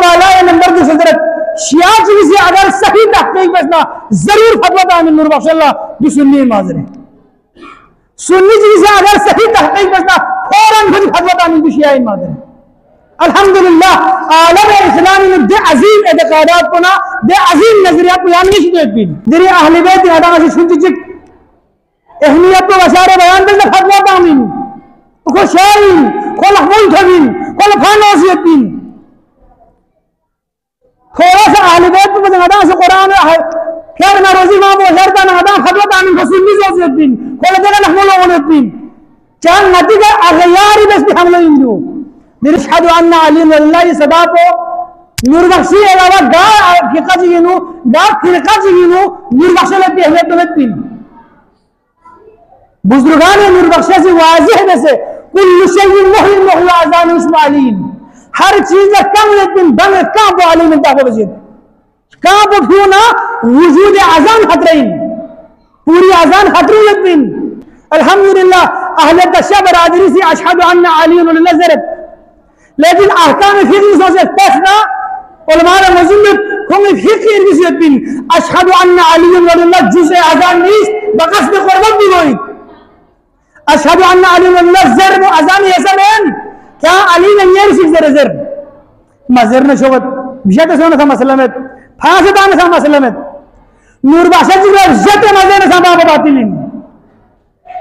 बाला number की सदरत शिया चीज से अगर सही तहकीक बचना जरूर फतवा आमिन नूर बख्शल्लाह भी सुन्नी माजर है। सुन्नी चीज से अगर सही तहकीक बचना फौरन खुद फतवा आमिन भी शिया माजर है। अल्हम्दुलिल्लाह आलम इस्लामी में दे अजीम एतकादात को ना दे अजीम नजरियात को यानी शिदत बिन दे अहले बैत आदा से सुनती चिक अहमियत को वशारे बयान बिन फतवा आमिन को शाइन को लहमुल खबिन को लफानोसियत बिन थोड़ा सा अहले बैत को आदा से कुरान खैर ना रोजी मां वो शर्त ना आदा फतवा आमिन को सुन्नी सोसियत बिन को लदे लहमुल ओनत बिन चांद नतीजा अगयारी बस भी हमले इंदु निरशहदु अन्ना अली वल्लाह सदा को नूर बख्शी अलावा गा फिका जिनु गा फिका जिनु नूर बख्शले पे अहमियत तो तीन बुजुर्गान नूर बख्शे से वाजिह में से कुल्लु शैइन मुहिम व अज़ान इस्माइलीन हर चीज का कम लेकिन बंग का वो अली में ताको बजित का वो फिना वजूद अज़ान खतरीन पूरी अज़ान खतरी लेकिन अल्हम्दुलिल्लाह अहले तशा बरादरी से अशहदु अन्ना अली वल्लाह ज़रत लेकिन अहकाम फिक्र से फैसला उलमा ने मज़म्मत हम फिक्र इरविसियत बिन अशहदु अन्ना अली वल्लाह जुज़ अज़ान नीस बकस में कुर्बान भी होई अशहदु अन्ना अली वल्लाह ज़र वो अज़ान ऐसा नहीं क्या अली ने ये सिर्फ ज़र मज़र ने शोबत बिशत सोना था मसला में फासदा ने था मसला में नूर बादशाह जी का इज्जत मज़र ने था बाबा बातिलिन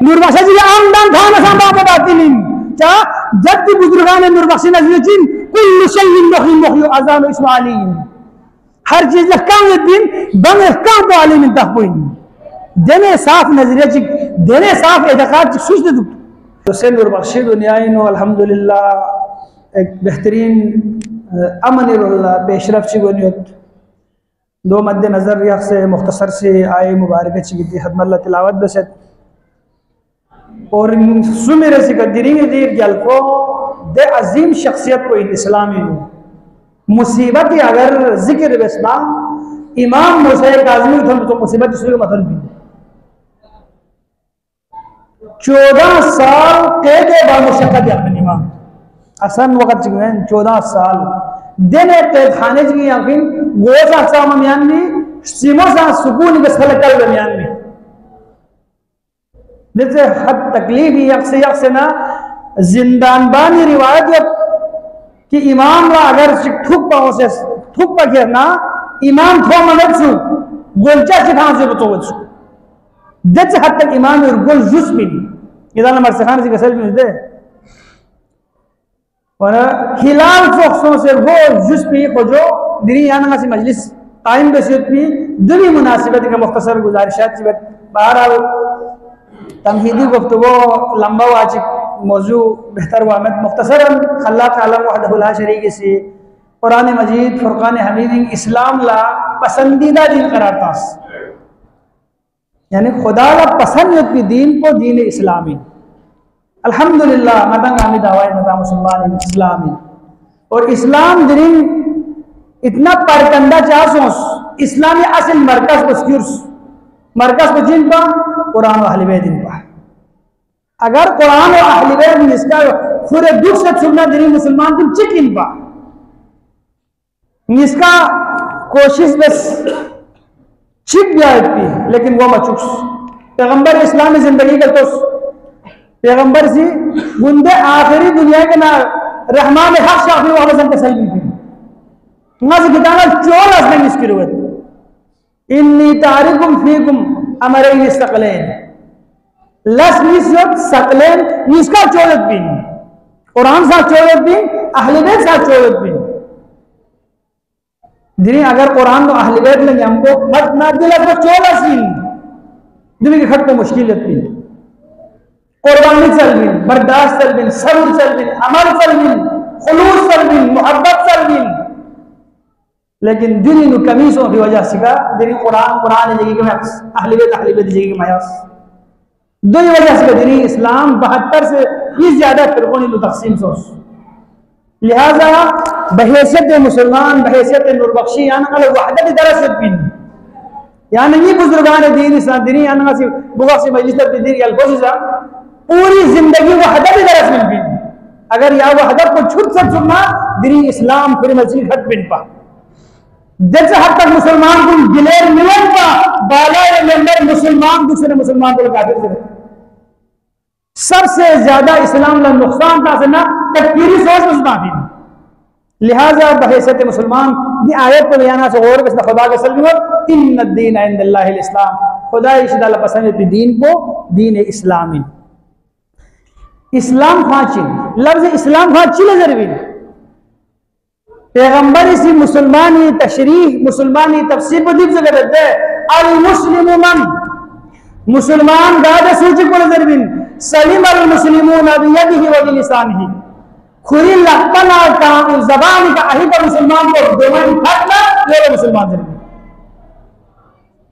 नूर बादशाह जी का आमदान था ने था बाबा बातिलिन क्या जब भी बुजुर्गान नूर बख्शी नजरियन कुल्लु शैइन मुहिम व अज़ान इस्माइलीन हर चीज काम दिन बंग काम को अली में तहपुइन देने साफ नजरिया देने साफ एतकाद सुस्त दु तो से नूर बख्शी दुनिया नो अल्हम्दुलिल्लाह एक बेहतरीन अमन रुल्ला बेशरफ चिगोनियत दो मद्दे नजर यख से मुख्तसर से आए मुबारक चिगती खदमत तिलावत बसत और सुमेरे से कदरीन देर जल को दे अजीम शख्सियत को इस्लामी मुसीबत अगर जिक्र बेसना इमाम मूसा काज़मी तो मुसीबत मतलब भी 14 साल कैद बामुशक्कत अपने इमाम असन वक्त 14 साल दिन कैद खाने की यकीन गोसा साम मियान में सिमोसा सुकून के सलकल मियान में जैसे हद तकलीफ यक से ना जिंदान बानी रिवायत कि इमाम ला अगर ठुक पाओ से ठुक पा के ना इमाम थो मदद सु गोलचा से खान से बतो बच जैसे हद तक इमाम और गोल जुस भी इधर नंबर से खान से कसर भी दे और हिलाल फोक्सों से वो जुस भी को जो दिरी याना से मजलिस टाइम बेसियत भी दुनी मुनासिबत का मुख्तसर गुजारिशात से बाहर आओ तमहीदी गुफ्तगू लंबा वाजिब मौजू बेहतर वामद मुख्तसरन खल्लाक आलम वहदहु ला शरीक से कुरान मजीद फुरकान हमीद इस्लाम ला पसंदीदा दीन करार तास यानी खुदा ला पसंद की दीन को दीन इस्लामी अल्हम्दुलिल्लाह मदंग आमिद हवाई नता मुसलमान इस्लामी और इस्लाम दिन इतना परकंदा चासोस इस्लामी असल मरकज बस्क्यूर्स मरकज को जिन पा कुरान अहले बैत दिन पा अगर कुरान और अहले बैत इसका पूरे दुख से सुनना दिन मुसलमान तुम चिक इन पा इसका कोशिश बस चिक जाए थी लेकिन वो मचुक्स पैगंबर इस्लामी जिंदगी का तो पैगंबर सी गुंदे आखिरी दुनिया के ना रहमान हक शाफी वाले संग तसल्ली थी ना से किताना चोर असने इसकी रुवत इन्नी तारिकुम फीकुम अमरैन इस्तक़लैन लस निस्यत सकलैन इसका चोरत बिन कुरान सा चोरत बिन अहले बैत सा चोरत बिन दिनी अगर कुरान तो अहले बैत ने हमको खत ना दिला तो चोरस बिन दिनी के खत को मुश्किल बिन कुर्बानी चल बिन बर्दाश्त चल बिन सब्र चल बिन अमल चल बिन खुलूस चल बिन मोहब्बत चल बिन लेकिन दिनी कमीसों की वजह से का दिनी कुरान जगह के महस अहले बैत जगह के महस दो वजह से दिनी इस्लाम 72 से 20 ज्यादा फिरकों ने तकसीम सोच लिहाजा बहैसियत मुसलमान बहैसियत नूर बख्शी यानी वहदत दरसत बिन यानी ये बुजुर्गान दीन इस्लाम दिनी यानी से बुगा से मजलिस तक दीन अल्फोजा पूरी जिंदगी वहदत दरस बिन अगर या वो हदफ को छुट सब सुनना दिरी इस्लाम फिर मस्जिद हट बिन पा जैसे हद तक मुसलमान को दिलेर मिलन पा बाला मेंबर मुसलमान दूसरे मुसलमान को काफिर से सबसे ज्यादा इस्लाम का नुकसान था ना तकफीरी सोच मुसलमान लिहाजा बहैसियत मुसलमान ये आयत को बयाना से गौर के खुदा के सल्लल्लाहु इन्न दीन इंदल्लाहिल इस्लाम खुदा इशदाल पसंद दीन को दीन इस्लामी इस्लाम खाचिन लफ्ज इस्लाम खाचिन जरविन पैगंबर इसी मुसलमानी तशरीह मुसलमानी तफसीर को दीप जगह देते अल मुस्लिम मन मुसलमान दादा सूची को जरविन सलीम अल मुस्लिमून बियदिही व बिलिसानिही खुरी लपना का जबान का अही पर मुसलमान को दोमन फटना ये मुसलमान जरविन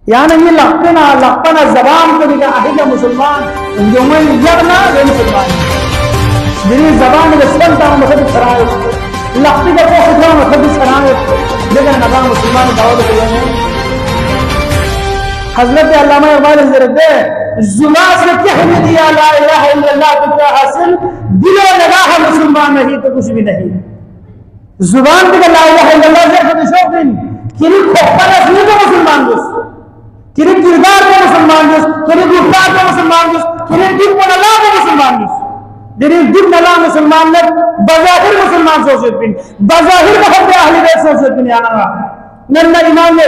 यानी ये लपना जबान को भी अही का मुसलमान दोमन जरना ये मुसलमान मेरी जबान में सुनता हूं मतलब शराय लपटी का को खुदा मतलब शराय लेकिन नबा मुसलमान दावत देने हजरत अल्लामा इकबाल हजरत जुमा से कह दिया ला इलाहा इल्लल्लाह तो क्या हासिल दिलो लगा है मुसलमान नहीं तो कुछ भी नहीं जुबान पे ला इलाहा इल्लल्लाह से तो शौकीन किरी खोपा नहीं तो मुसलमान दोस्त किरी किरदार को मुसलमान दोस्त किरी गुफ्तार को मुसलमान दोस्त किरी दिल को अल्लाह को मुसलमान दोस्त दिल दिल अल्लाह मुसलमान ने बज़ाहिर मुसलमान सोचते पिन बज़ाहिर बहुत अहले बैत सोचते पिन याना नन्ना इमाम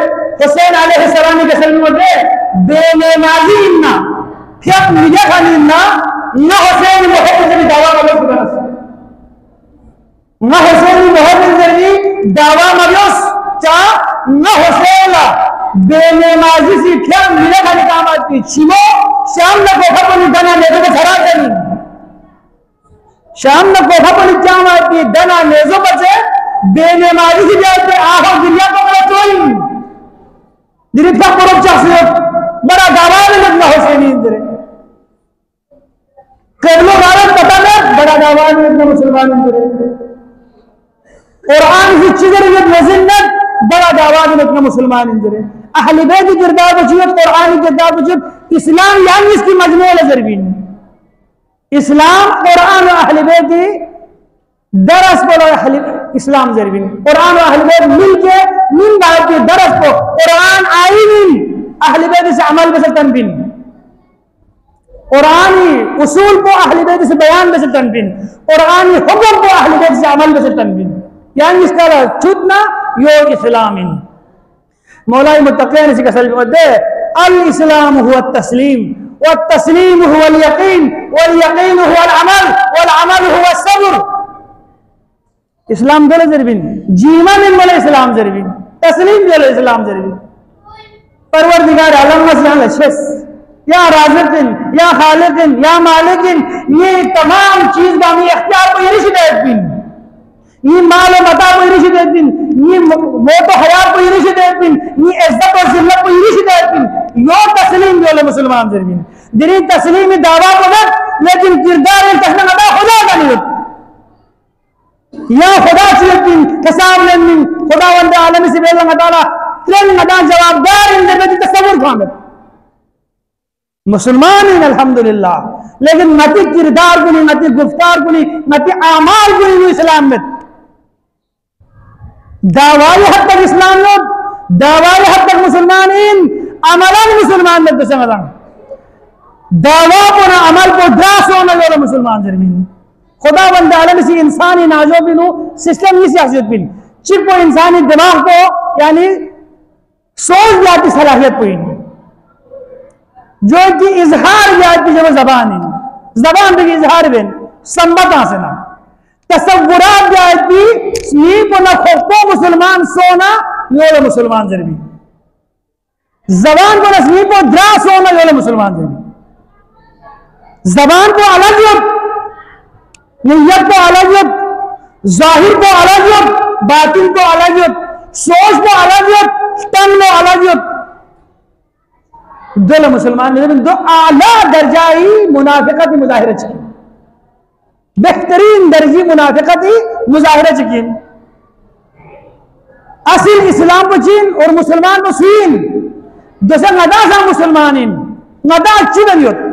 हुसैन अलैहिस्सलाम के सल्लम दे बेनमाजी इन्ना क्या निजे खानी इन्ना न हुसैन मोहब्बत से दावा मलोस बरस न हुसैन मोहब्बत से दावा मलोस चा न हुसैन बेनमाजी से क्या निजे खानी काम आती छिमो शाम न कोठा पर दना नेजो को छड़ा देनी शाम न कोठा पर क्या आती दना नेजो बचे बेनमाजी से जाते आहो दुनिया को बड़ा चोई दिरिता परब चासियत बड़ा दावा में लगना हुसैनी इंदरे केवलो भारत पता में बड़ा दावा में लगना मुसलमान इंदरे कुरान की चीजें ये नज़िन्नत बड़ा दावा में लगना मुसलमान इंदरे अहले बैत की किरदार वजूद कुरान की किरदार वजूद इस्लाम यानी इसकी मजमूल जरबीन इस्लाम कुरान और अहले बैत की दरस बोलो इस्लाम जरबीन कुरान और अहले बैत मिलके मिल बात के दरस को कुरान आईन अहले बैत से अमल में से तनबीन कुरानी उसूल को अहले बैत से बयान में से तनबीन कुरानी हुक्म को अहले बैत से अमल में से तनबीन यानी इसका छूटना योग इस्लामीन मौलाई मुत्तक़ीन इसी का सल्लम दे अल इस्लाम हुवा तस्लीम व तस्लीम हुवा अल यकीन वल यकीन हुवा अल अमल वल अमल हुवा सब्र इस्लाम बोले जरबीन जीमा में बोले इस्लाम जरबीन तस्लीम बोले इस्लाम जरबीन परवरदिगार आलम मसलन अशस या राज़िकिन या खालिकिन या मालिकिन ये तमाम चीज का मी इख्तियार को ये रिश्तेदार बिन ये माल और मता को ये रिश्तेदार बिन ये मौत और हयात को ये रिश्तेदार बिन ये इज्जत और जिल्लत को ये रिश्तेदार बिन यो तस्लीम बोले मुसलमान जरबीन दिनी तस्लीम दावा को लेकिन किरदार तस्लीम अदा खुदा का नहीं होता या खुदा चिल्तिन कसाब लेमिन खुदा वंद आलम से बेलंग ताला त्रेन नदा जवाबदार इन दे तसव्वुर खामत मुसलमान इन अल्हम्दुलिल्लाह लेकिन नती किरदार को नहीं नती गुफ्तार को नहीं नती आमाल को नहीं इस्लाम में दावाई हद तक इस्लाम में दावाई हद तक मुसलमान इन अमलन मुसलमान में तो समझा दावा को ना अमल को द्रास होने वाला मुसलमान जरमीन खुदा बंद आलम से इंसानी नाजो बिनो सिस्टम ये सियासत बिन चिप को इंसानी दिमाग को यानी सोच जाती सलाहियत को इन जो कि इजहार जाती जब जबान इन जबान पे इजहार बिन संबता से ना तसव्वुरात जाती नी को ना खोको मुसलमान सोना ये मुसलमान जरबी जबान को नस्मी को द्रास होना ये मुसलमान जरबी जबान को अलग नियत को अलग जाहिर को अलग बातिन को अलग सोच को अलग तन को अलग दो मुसलमान दो आला दर्जाई मुनाफिकत मुजाहिरा चकी बेहतरीन दर्जी मुनाफिकत मुजाहिरा चकी असिल इस्लाम को चीन और मुसलमान को सीन जैसे नदा सा मुसलमान नदा अच्छी नहीं होती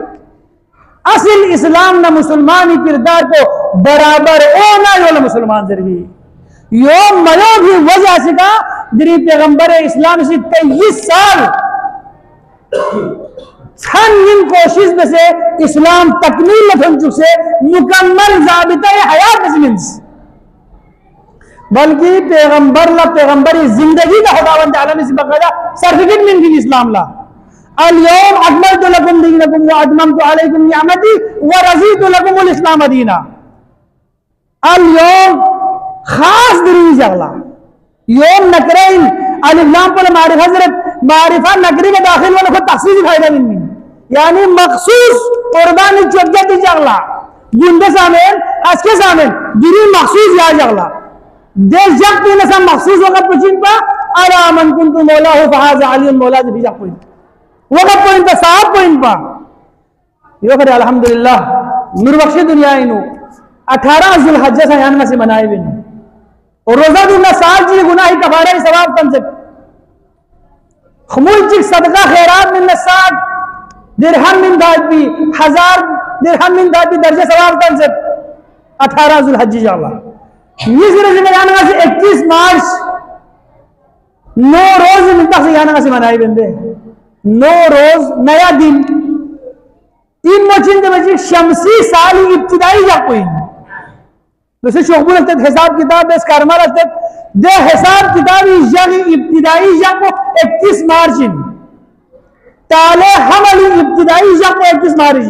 असिल इस्लाम न मुसलमानी किरदार को बराबर ओ ना यो मुसलमान जरवी यो मयो भी वजह से का दिरी पैगंबर इस्लाम से 23 साल छान कोशिश में से इस्लाम तकमील चुक से मुकम्मल जाबिता हयात मीन्स बल्कि पैगंबर ला पैगंबरी जिंदगी का खुदावंद आलम से बकायदा सर्टिफिकेट मिल गई इस्लाम ला अल-यौम अकमलतु लकुम दीनकुम व अतममतु अलैकुम निअमती व रज़ीतु लकुमुल इस्लाम दीना। अल-यौम खास दिन जगला योम नकरेन अलिफ लाम पर मारिफा हजरत मारिफा नकरी के दाखिल वाले को तखसीस फायदा नहीं यानी मखसूस कुर्बानी चोद्या दी जगला गुंडे सामेन असके सामेन दिरी मखसूस या जगला देश जग तीन ऐसा मखसूस वक़्त पचिन पा अला मन कुंतु मौला हो फहाज़ अली मौला भी जग पॉइंट वक़्त पॉइंट पा साहब पॉइंट पा यो करे अल्हम्दुलिल्लाह निर्बख्शी दुनिया इनु 18 ज़ुल्हज्जा से यान में से मनाए भी नहीं और रोजा दुना साल जी गुनाह कफारा सवाब तन से खमूल चिक सदका खैरात मिन 60 दिरहम मिन दाबी 1000 दिरहम मिन दाबी दर्जे सवाब तन से 18 ज़ुल्हज्जा जाला ये सिरे में याना से 21 मार्च 9 रोज मिलता से याना से मनाई बंदे 9 रोज नया दिन इन मचिंद में शमसी साल इब्तिदाई जा कोई वैसे शोकबुल लगते हिसाब किताब इस कारमा लगते दे हिसाब किताब इब्तिदाई जब 21 मार्च ताले हमली इब्तिदाई जब 21 मार्च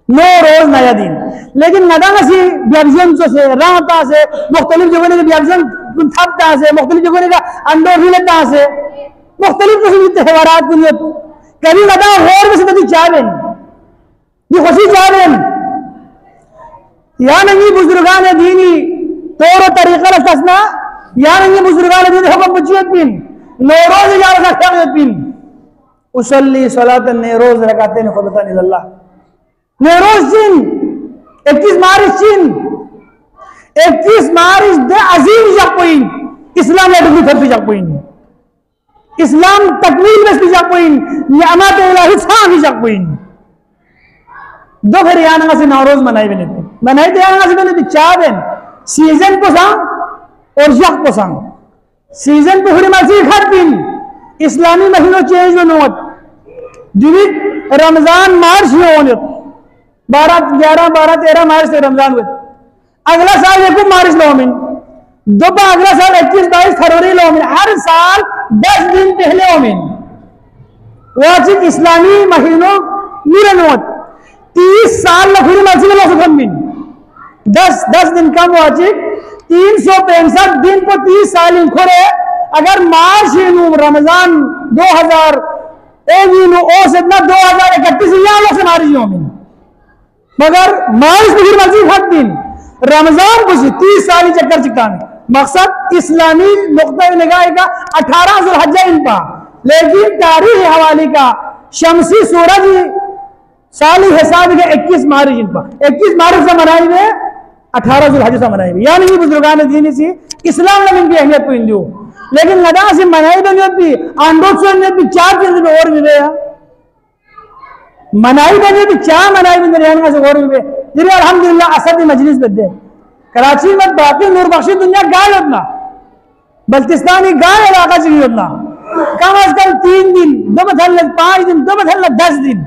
9 रोज नया दिन लेकिन नदाना से व्यवजन से राहता से मुख्तलिफ जगह के व्यवजन थपता से मुख्तलिफ जगह का अंडोर हिलता से मुख्तलिफ किस्म के त्योहारात के लिए कभी नदा और में से नदी चावेन ये खुशी चावेन या नहीं बुजुर्गान दीनी तौर तरीका रखना या नहीं बुजुर्गान दीनी हुक्म बचियत बिन नौरोज या रखत बिन उसल्ली सलातन नौरोज रकातैन खुलतन इल्लाह नौरोज दिन 21 मार्च दिन 21 मार्च दे अजीम जपोइन इस्लाम लडू थपी जपोइन इस्लाम तकमील में भी जपोइन नियामत इलाही साम जपोइन दो फिर याना से नौरोज मनाई बने मनाई तो याना से बने चावेन सीजन को सांग और जग को सांग सीजन को फिर मसीह खत दिन इस्लामी महीनों चेंज में नोट जुबित रमजान मार्च में होने 12 11 12 13 मार्च से रमजान हुए अगला साल 1 मार्च लोमिन दोपा अगला साल 21 22 फरवरी लोमिन हर साल 10 दिन पहले होमिन वाजिब इस्लामी महीनों मेरे नोट 30 साल फिर मसीह में 10 दिन कम वाजिब 365 दिन को 30 साल खोरे अगर मार्च रमजान 2000 से 2031 से मारी मगर मार्च में फिर मजीद हक दिन रमजान कुछ 30 साल चक्कर चिकता मकसद इस्लामी नुक्ता निगाह का 18 ज़ुल्हज्जा इन पा लेकिन तारीख हवाले का शमसी सूरज साली हिसाब के 21 मार्च इन पा 21 मार्च से मनाई हुए 18 ज़ुल्हज्जा से मनाई हुई यानी बुजुर्गान दीनी से इस्लाम ने इनकी अहमियत को इंदो लेकिन लदा से मनाई बनी भी आंदोलन ने भी 4 दिन में और भी मनाई बनी भी 4 मनाई बनी रहने से और भी जिन्हें अल्हम्दुलिल्लाह असद मजलिस बदे कराची में बाकी नूरबख्शी दुनिया गाय उतना बल्तिस्तानी गाय इलाका से उतना कम अज कम 3 दिन 5 दिन 10 दिन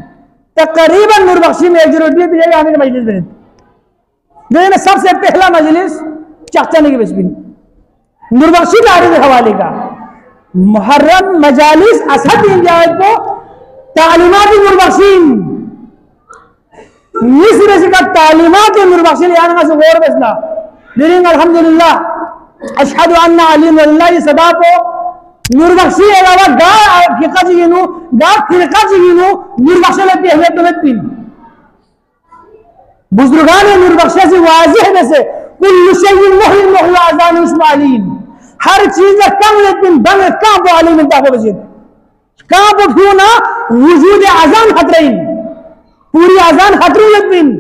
तकरीबन नूरबख्शी में एक जरूरी भी आने की मजलिस बने जो सबसे पहला मजलिस चखचाने की बचपन नूरबख्शी तारीख के हवाले का मुहर्रम मजालिस असद इंडिया को तालीमात नूरबख्शी मिस्र का तालीमात नूरबख्शी यानी से गौर बसना दिन अल्हम्दुलिल्लाह अशहदु अन्ना अली वल्लाह सदा को नूरबख्शी अलावा गा फिका जीनु गा फिरका जीनु नूरबख्शी लेती है तो पिन बुजुर्गान नूरबख्शी से वाज़ेह में से कुल्लु शैइन मुहिम हुआ अज़ान इस्माइलीन हर चीज कम लेकिन बंग का बो अली में ताको बजित का बो फिना वजूद अज़ान खतरइन पूरी अज़ान खतरी लेकिन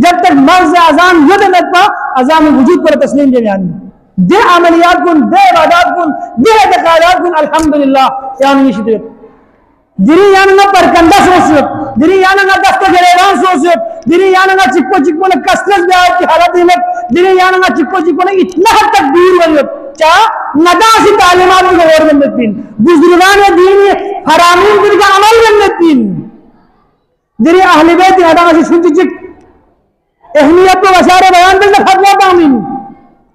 जब तक मर्ज अज़ान यद न पा अज़ान वजूद पर तस्लीम दे यानी दे अमलियात कुन दे इबादत कुन दे इतिकादात कुन अल्हम्दुलिल्लाह यानी शिदत जिरी यानी ना परकंदा सोच दिरी यानंगा दस्ते गरेवान सोचत दिरी यानंगा चिक्को चिक्को ने कसरत ब्याह की हालत हिम्मत दिरी यानंगा चिक्को चिक्को ने इतना हद तक दूर वजत चा नदासी तालीमात को और बनतीन बुजुर्गान दीन फरामीन दिन का अमल बनतीन दिरी अहले बैत अदा से सुनती चिक अहमियत को वसारे बयान करने फतवा तामीन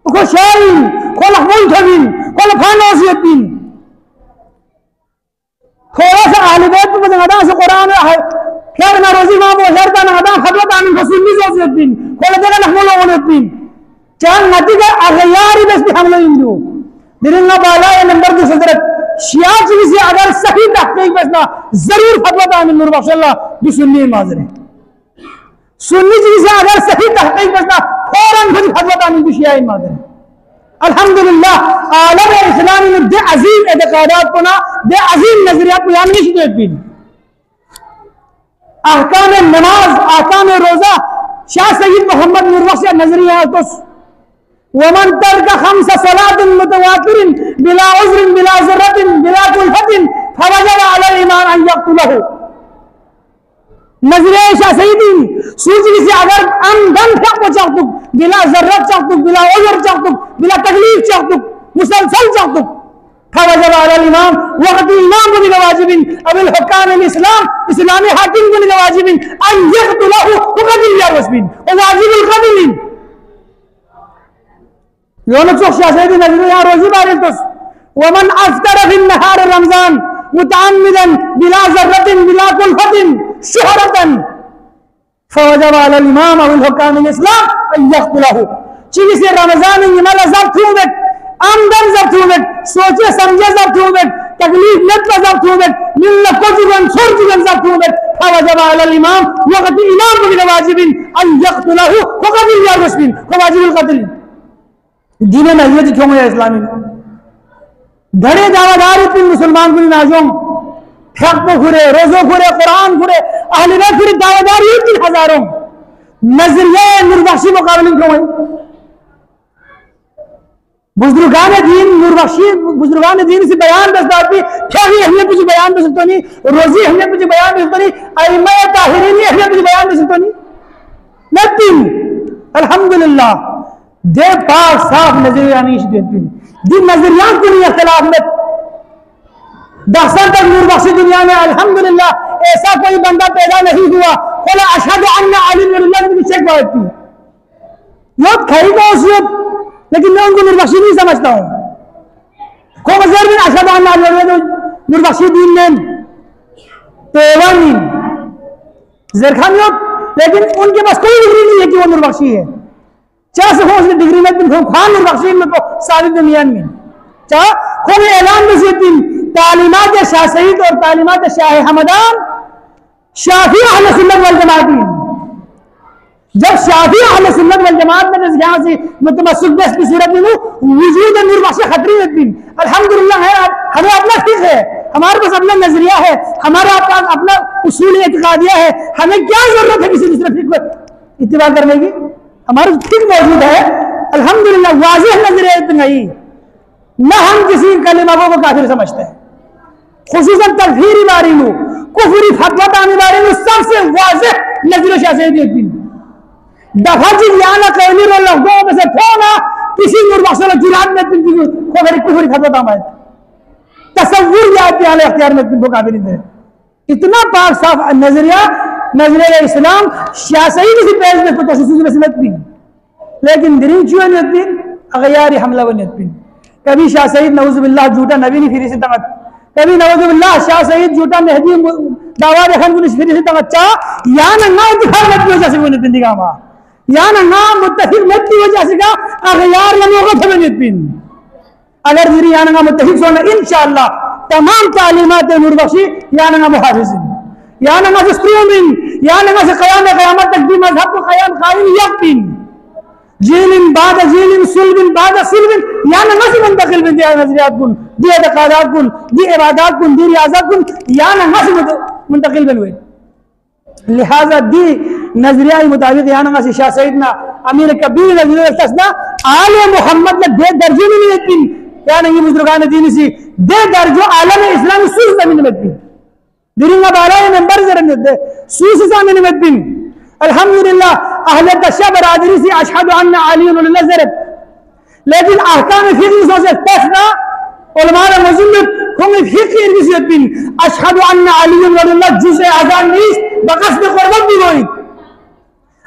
को शाइन को लहमुल थमीन को लफानोसियतीन थोड़ा सा अहले बैत को अदा से कुरान खैर ना रोजी मां वो हरता ना अदा फतवा तामीन को सुन्नी सोसियतीन को लदेगा लहमुल ओनेतीन चार नदी का अगयारी बस भी हमले इंदु दिरिंगा बाला ये नंबर की सदरत शिया चीज से अगर सही तहकीक बसना जरूर फतवा तामीन नूर बख्शल्लाह भी सुन्नी माजरे सुन्नी चीज से अगर सही तहकीक बसना फौरन खुद फतवा तामीन भी शिया माजरे अल्हम्दुलिल्लाह आलम इस्लामी में दे अजीम एतकादात को ना दे अजीम नजरियात को यानी नहीं देती अहकाम नमाज अहकाम रोजा शाह सईद मोहम्मद नूर बख्श नजरिया तो वमन तरका खम्स सलातिन मुतवातिरिन बिला उज़्रिन बिला ज़र्रतिन बिला कुल्फतिन फवजब अलल ईमान अन यक़्तुलहु नजरे शाह सईदी सूची से अगर अमदन फेंक चाहतु बिला ज़र्रत चाहतु बिला उज़्र चाहतु बिला तकलीफ चाहतु मुसलसल चाहतु फवजब अलल ईमान वक़्त ईमान को भी वाजिबिन अबिल हुकाम इस्लाम इस्लामी हाकिम को भी वाजिबिन अन यक़्तुलहु वक़दिल यारस्बिन वाजिबुल क़दिलिन योनो चोख शासैदी नजर यहाँ रोजी बारिल तो वमन अफ्तर फिन नहार रमजान मुतअम्मिदन बिला ज़र्रतिन बिला कुल्फतिन शुहरतन फवजब अलल इमाम अल हुकाम अल इस्लाम अन यक़्तुलहु चीज़ से रमजान में मला ज़ब्त हुए आमदन ज़ब्त हुए सोचे समझे ज़ब्त हुए तकलीफ नत ज़ब्त हुए मिलना को जुगन छोड़ जुगन ज़ब्त हुए फवजब अलल इमाम वक़्त इमाम को भी वाजिबिन अन यक़्तुलहु वक़दिल यारस्बिन वाजिबुल क़त्ल दीन नहियत क्यों है इस्लामी घड़े दावादार इतनी मुसलमान को नाजों हक को खुरे रोजो खुरे कुरान खुरे अहले बैत खुरे दावादार इतनी हजारों नजरिया नूरबख्शी मुकाबले क्यों है बुजुर्गान दीन नूरबख्शी बुजुर्गान दीन से बयान दस्तार भी क्या ही हमने कुछ बयान दे सकते नहीं रोजी हमने कुछ बयान दे सकते नहीं अइम्मा ताहिरीन हमने कुछ बयान दे सकते नहीं नथिंग अल्हम्दुलिल्लाह दे पाक साफ नजरिया नहीं देती दिन नजरियात को नहीं इख्तिलाफ में 10 साल तक नूरबख्शी दुनिया में अल्हम्दुलिल्लाह ऐसा कोई बंदा पैदा नहीं हुआ बोला अशहदु अन्ना अली नूरुल्लाह की शेख बात थी ये खरी को उसियत लेकिन मैं उनको नूरबख्शी नहीं समझता हूं को मजर में अशहदु अन्ना अली नूरबख्शी दीन में पेवानी जरखानियत लेकिन उनके पास कोई डिग्री नहीं है कि वो नूरबख्शी है चाह से उसने डिग्री में तुम खान नूरबख्शी में तो सारी दुनिया में चाह खूब ऐलान नसीहतीन तालीमात शाह सईद और तालीमात शाह हमदान शाफी अहले सुन्नत वल जमात जब शाफी अहले सुन्नत वल जमात में यहाँ से मुतमस्सिक बस की सूरत में वजूद नूरबख्शी खतरी में अल्हम्दुलिल्लाह है हमें अपना फिक्र है हमारे पास अपना नजरिया है हमारा अपना उसूल इत्कादिया है हमें क्या जरूरत है किसी दूसरे फिक्र पर इत्तिबा करने की हमारा फिक्र मौजूद है अल्हम्दुलिल्लाह वाज़ेह नजरिया इतना ही न हम किसी कलिमा को काफिर समझते हैं खुसूसन तकफीरी बारी में कुफरी फतवा तानी बारी में सबसे वाज़ेह नजरिया शाह सईदी एक दिन दफा जी याना कहनी रो लोगों में से फोना किसी नूरबख्श जुरात में तुम को गरी कुफरी फतवा तामाए तसव्वुर याद हाल इख्तियार में तुमको काफिर दे इतना पाक साफ नजरिया नजरिया इस्लाम शाह सईदी से पेश में कुछ में समझ भी लेकिन दिरिन चुए नहीं अगयारी हमला बने कभी शाह सईद नऊजुबिल्लाह झूठा नबी नहीं फिर से तंगत कभी नऊजुबिल्लाह शाह सईद झूठा मेहदी दावा देखन पुलिस फिर से तंगत चा या ना इंतखाब मत की वजह से वो नहीं दिखा मा या ना मुत्तफिक मत की वजह से का अगयार लमोगा थे नहीं पिन अगर दिरी या ना मुत्तफिक सोना इंशाअल्लाह तमाम तालीमात नूरबख्शी या ना मुहाफिजिन या ना से स्क्रूमिन या ना से क़यामत तक भी मजहब को क़याम कायम यकीन जीलिन बाद जीलिन सुल्बिन बाद सुल्बिन या ना से मुंतकिल बिन दिया नजरियात कुन दिया तकादात कुन दी इबादत कुन दी रियाजत कुन या ना से मुंतकिल बिन हुए लिहाजा दी नजरिया के मुताबिक या ना से शाह सईद ना अमीर कबीर नजरिया तसना आले मोहम्मद ने दे दर्जे में नहीं लेकिन क्या नहीं बुजुर्गान दीन सी दे दर्जो आलम इस्लाम सुर जमीन में diringa balaya member zerende susi zamani medbin alhamdulillah ahle tasha baradari si ashhadu anna ali walillah zeret lekin ahkam fiqh soze tasna ulama muzullet hum fiqh irgisiyet bin ashhadu anna ali walillah juz azan nis baqasd qurban bigoy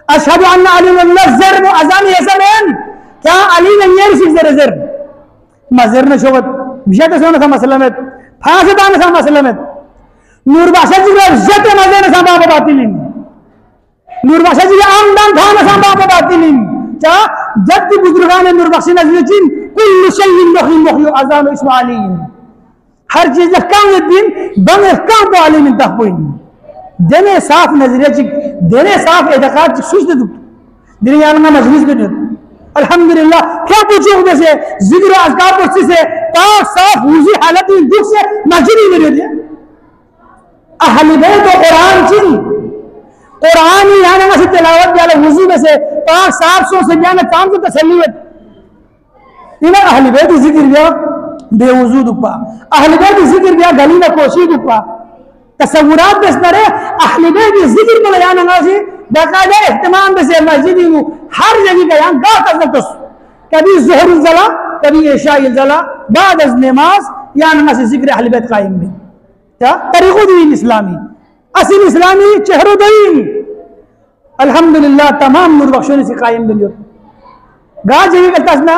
ashhadu anna ali walillah zer azan yasamen kya ali ne yer zer zer mazir ne shobat bijata sona sa maslamet fasidana sa maslamet nur basha ji jate mazir sa baba batilin nur basha ji amdan thana sa baba batilin क्या जब की बुजुर्गान नूर बख्शी नजरीन कुल्लु शैइन मुहयी मुहयी अज़ान इस्माइलीन हर चीज काम दिन बंग काम तो आलिम तहपुइन देने साफ नजरिया चिक देने साफ एतकाद चिक सुस्त दुख दुनिया में मजलिस के अल्हम्दुलिल्लाह क्या पूछे उधर से जिक्र अज़कार पुछी से पाक साफ वुज़ू हालत में दुख से मस्जिद में रहते अहले बैत और कुरान चिन कुरान ही यहाँ ना से तिलावत वाले वुज़ू में से पाक साफ सो से जाने काम तो तसल्ली है इन्हें अहले बैत जिक्र दिया बेवुज़ू दुपा अहले बैत जिक्र दिया गली में कोशी दुपा तस्वुरात बस नरे अहले बैत जिक्र में यहाँ ना से बाकायदा इख्तिमाम से मस्जिद में हर जगह का यहाँ गाँव तक तो कभी ज़ोहर जला कभी इशा जला बाद अज़ नमाज यहाँ ना से जिक्र अहले बैत कायम भी क्या तरीक़ो दीन इस्लामी असल इस्लामी चेहरो दीन अल्हम्दुलिल्लाह तमाम नूर बख्शों से कायम मिलियो गा जगह का तस्ना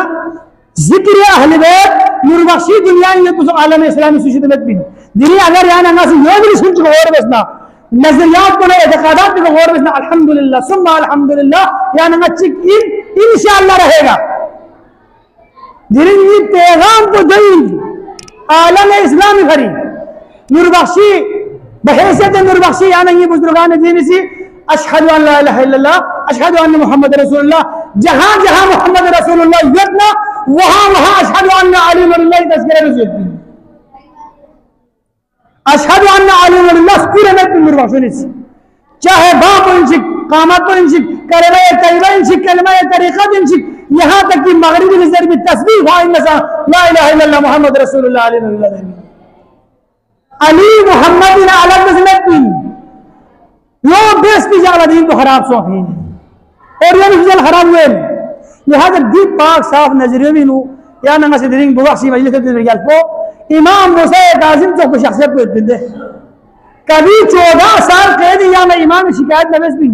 जिक्र अहले बैत नूर बख्शी दुनिया में कुछ आलम इस्लामी सुशित में भी दिली अगर यहाँ ना से ये भी सुन चुका और बसना नजरियात को ना एतकादात को और बसना अल्हम्दुलिल्लाह सुम्मा अल्हम्दुलिल्लाह यहाँ ना चिक इंशाअल्लाह रहेगा दिली ये पैगाम को दीन आलम इस्लामी भरी नूर बख्शी बहैसियत नूर बख्शी यानी ये बुजुर्गान दीन सी अशहदु अन ला इलाहा इल्लल्लाह अशहदु अन्न मुहम्मद रसूलुल्लाह जहां जहां मुहम्मद रसूलुल्लाह यतना वहां वहां अशहदु अन्न अली वलिल्लाह तज़किरा रसूल अशहदु अन्न अली वलिल्लाह पूरे में नूर बख्शी सी चाहे बाप इंचिक कामत इंचिक कलमा तैयबा इंचिक कलमा तरीका इंचिक यहां तक कि मगरिबी नजर में तस्बीह हुआ इन ला इलाहा इल्लल्लाह मुहम्मद रसूलुल्लाह अली वलिल्लाह अली मोहम्मद इन अलग नजर यो बेस की जाला दीन तो खराब सौंपी और ये रिजल्ट खराब हुए लिहाजा दीप पाक साफ नजरियों में नु या नंगा से दिरिंग बुवासी मजलिस के रिजल्ट को इमाम मुसा काजिम तो कुछ शख्सियत को इतने कभी 14 साल कैद या मैं इमाम शिकायत नवेश भी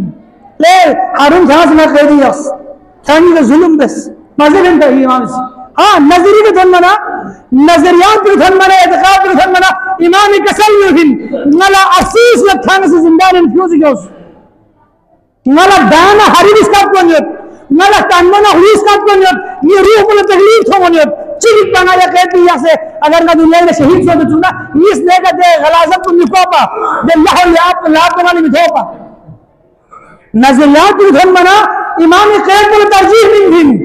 ले हारून खान से मैं कैदी यस थानी का जुल्म बस मजे में इमाम से हाँ नजरी के धन मना नजरियात के धन मना एतकाद के धन मना इमाम कसल में फिर नला असीस लखान से जिंदान इन्फ्यूज जोस नला दाना हरीस का कोनियत नला तन्मना हुईस का कोनियत ये रूह को तकलीफ हो कोनियत चिक बना या कहती है से अगर ना दुनिया में शहीद हो तो चुना इस लेकर दे गलाजत को निकोपा दे लहर याद लाभ बनाने में धोपा नजरियात के धन मना इमाम कैद को तरजीह नहीं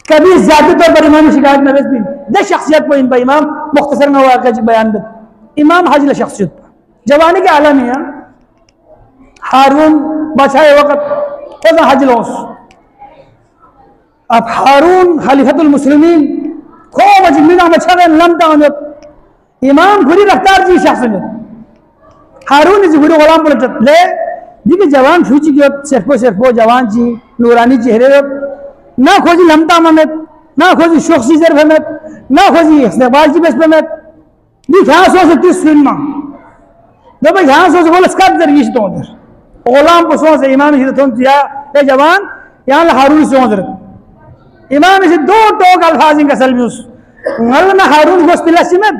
कभी ज्यादा तौर पर इमाम शिकायत में भी दे शख्सियत को इन पर इमाम मुख्तसर में वाक़ बयान दे इमाम हाजिल शख्सियत जवानी के आलम है हारून बचाए वक़्त ऐसा हाजिल अब हारून खलीफतुल मुस्लिमीन खो मजमिना मछावे लमता में इमाम घुरी रफ्तार जी शख्स में हारून जी घुरी गुलाम पलट ले दिखे जवान फूची के सिर्फो जवान जी नूरानी चेहरे ना खोजी लमता में ना खोजी शोखसी जर में ना खोजी इस्तेबाल जी बस में दी यहाँ सो से 30 फिल्म दो भाई यहाँ सो से बोले स्कट जर ये तो उधर गुलाम को सो से इमाम जी तो या ये जवान यहाँ हारून से उधर इमाम जी दो टोक अल्फाज इनका सलम्यूस नल में हारून को स्पिलसी में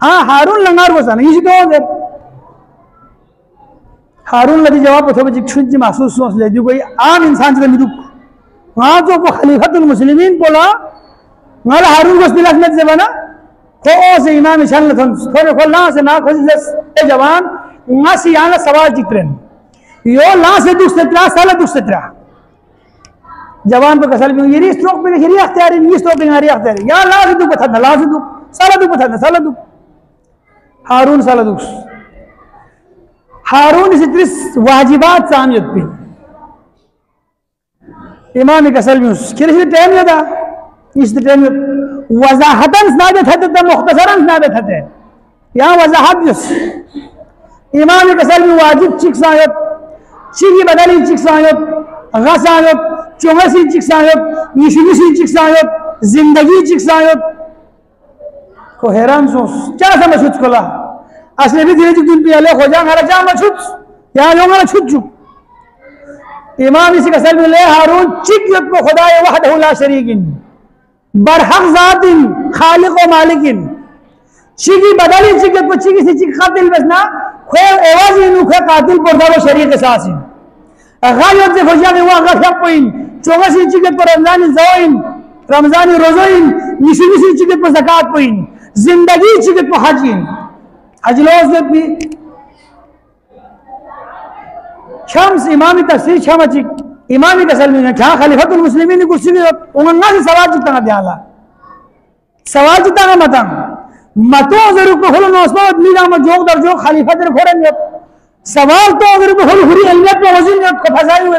हाँ हारून लंगार को सन ये तो उधर हारून लगी जवाब तो बच्चे खुद जी महसूस सोच ले जो कोई आम इंसान से मिलूँ वहाँ जो वो खलीफतुल मुस्लिमीन बोला वहाँ हारून को स्पिलस में से बना तो से इमाम इशान थोड़े खोल ना से ना खोज ले जवान वहाँ से यहाँ सवाल चित्रें यो ला से दुष्टरा साला दुष्टरा जवान पे कसल में ये स्ट्रोक पे ये अख्तियार ये स्ट्रोक पे ये अख्तियार या ला से दुख बता ला से दुख साला दुख हारून साला दुख हारून इस त्रिस वाजिबात सामयत पे इमाम कसल में किसी टाइम नहीं था इस टाइम वजाहतन नाबे थे तो मुख्तसरन नाबे थे यहाँ वजाहत इमाम कसर में वाजिब चिक सायत चिकी बदली चिक सायत गसायत चोंगसी चिक सायत निशुसी चिक सायत जिंदगी चिक सायत को हैरान सोच क्या समझ कोला असले भी धीरे धीरे पियाले हो जा हरा जा मछुत या लोग हरा छुट चुक इमाम इसी कसर में ले हारून चिक को खुदाए वहदहु ला शरीकिन बरहक जातिन खालिक व मालिकिन चिकी बदली चिक को चिकी से चिक कातिल बस ना खोल आवाज इनु खे कातिल परदा व शरीक सासिन गायत से खुशिया में हुआ गफक पोइन चोगसी चिक पर रमजानी रोज़ोइन निशुसी चिक पर ज़कात पोइन जिंदगी चिक पर हजिन हजलोज भी शम्स इमामी तफसीर शमचिक इमामी कसल में था खलीफतुल मुस्लिमीन ने कुर्सी में उंगना से सवाल जितना दियाला सवाल जितना मतंग मतों जरूर को हलो नौस्मात मीरा में जोग दर जोग खलीफत जरूर खोरेंगे सवाल तो अगर को हलो हुरी अल्लाह पे वज़न ने को फसाए हुए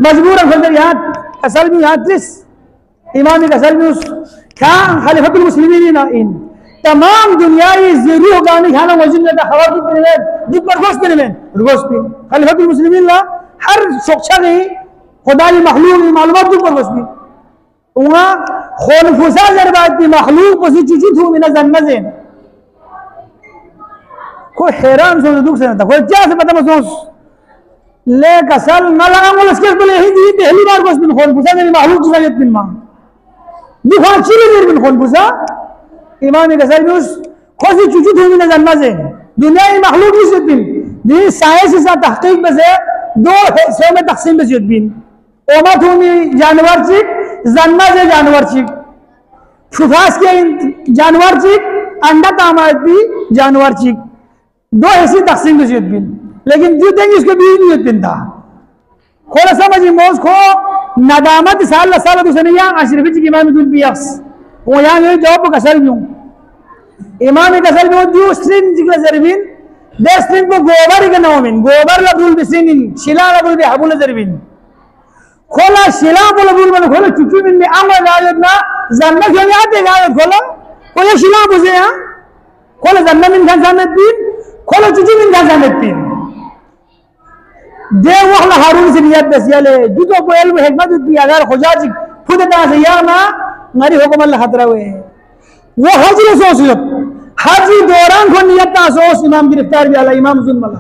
मजबूरन खुद यहाँ असल में यहाँ त्रिस इमामी कसल में उस क्या खलीफतुल मुस्लिमीन ना इन तमाम दुनियाई ज़रूर गाने खाना वज़न ने खबर की पहले दुख पर गोश्त पहले गोश्त पे खलीफतुल मुस्लिमीन ला हर सोचा नहीं खुदाई मखलूक मालूमात दुख पर गोश्त पे वहाँ खोनफुसा जरबात की मखलूक को सी चुचुत हूँ मिना जन्मज़ेन कोई हैरान सोच दुख से ना था कोई क्या से पता मसोस ले कसल न लगा मुझे इसके बोले ही दी पहली बार गोश्त में खोनफुसा मेरी मखलूक जिसका जत बिन मां दिखा चिरे देर बिन खोनफुसा इमाम कसर में उस खोसी चुचुत हूँ मिना जन्मज़ेन दुनिया की मखलूक भी जत बिन दी साइंस से तहकीक में से दो हिस्सों में तकसीम में जत बिन ओमत हूँ जानवर चिक जन्मा से जानवर चिक फुफास के जानवर चिक अंडा तामात भी जानवर चिक दो ऐसी तकसीम में जत बिन लेकिन जो देंगे उसके बीच नहीं जत बिन था खोला समझ मोज खो नदामत साल साल तो सनिया अशरफी चिक इमाम दुल बियस वो यहाँ ये जवाब कसर भी हूँ इमाम कसर भी जो स्ट्रिंग जिक्र जरबिन दे स्ट्रिंग को गोबर के नामिन गोबर लबुल बिसिनिन शिला लबुल बिहबुल जरबिन खोला शिला बोला बुल बन खोला चुचू में आमा गायब ना जन्नत के आते गायब खोला शिला बुझे यहाँ खोला जन्नत में खान जाने तीन खोला चुचू में खान जाने तीन दे वहला हारून से नियत बसियाले जुतो को इल्म हिकमत भी अगर खुजाजी खुद ता से या ना मेरी हुक्म अल्लाह खतरा हुए वो हज सोच हाजी दौरान को नियत सोच इमाम गिरफ्तार भी अल्लाह इमाम जुल्म